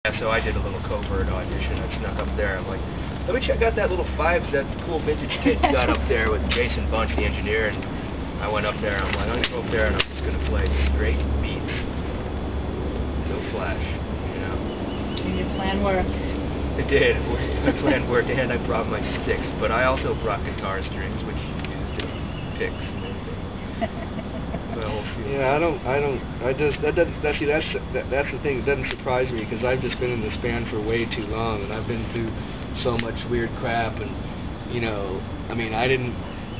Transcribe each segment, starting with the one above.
Yeah, so I did a little covert audition. I snuck up there. I'm like, let me check out that little Fives, that cool vintage kit you got up there with Jason Bunch, the engineer. And I went up there. And I'm like, I'm gonna go up there and I'm just gonna play straight beats, no flash, you know. And your plan worked. It did. My plan worked, and I brought my sticks, but I also brought guitar strings, which you used in picks and everything. Yeah, that's the thing. It doesn't surprise me because I've just been in this band for way too long, and I've been through so much weird crap, and you know, I mean, I didn't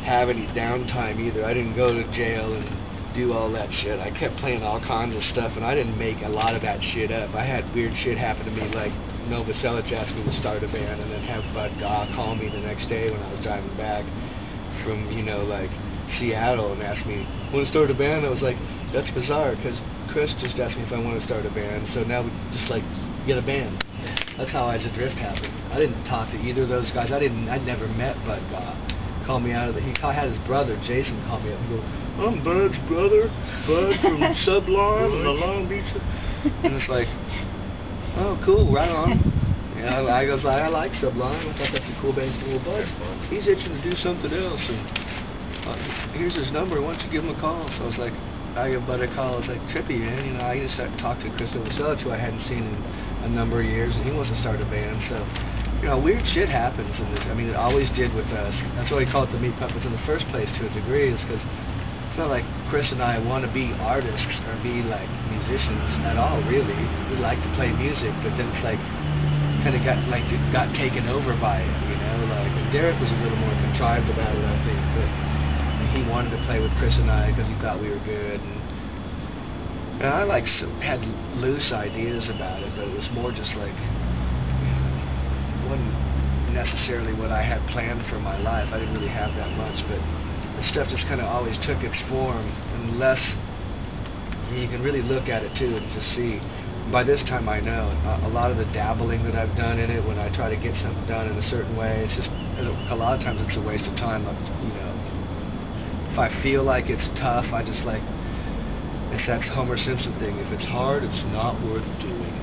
have any downtime either. I didn't go to jail and do all that shit. I kept playing all kinds of stuff, and I didn't make a lot of that shit up. I had weird shit happen to me, like Novoselic asked me to start a band, and then have Bud Gaw call me the next day when I was driving back from, you know, like Seattle and asked me, want to start a band? I was like, that's bizarre, because Cris just asked me if I want to start a band, so now we just like get a band. That's how Adrift happened. I didn't talk to either of those guys. I'd never met Bud Gaw. Called me out of the, he had his brother Jason call me up and go, I'm Bud's brother, Bud from Sublime and the Long Beach. And it's like, oh, cool, right on. And I goes, I like Sublime. I thought that's a cool band. Well, Bud, he's itching to do something else. And here's his number. Why don't you give him a call? So I was like, I give Bud a call. I was like, trippy, man. You know, I just started talking to Cris Novoselic, who I hadn't seen in a number of years, and he wants to start a band. So, you know, weird shit happens in this. I mean, it always did with us. That's why we call it the Meat Puppets in the first place, to a degree, is because it's not like Cris and I want to be artists or be like musicians at all, really. We like to play music, but then it's like kind of got taken over by it, you know. Like, and Derek was a little more contrived about it, I think, but he wanted to play with Cris and I because he thought we were good. And I like had loose ideas about it, but it was more just like, you know, wasn't necessarily what I had planned for my life. I didn't really have that much, but the stuff just kind of always took its form, unless you can really look at it too and just see. By this time I know a lot of the dabbling that I've done in it, when I try to get something done in a certain way, it's just, a lot of times it's a waste of time. You know, if I feel like it's tough, I just like, it's that Homer Simpson thing, if it's hard, it's not worth doing.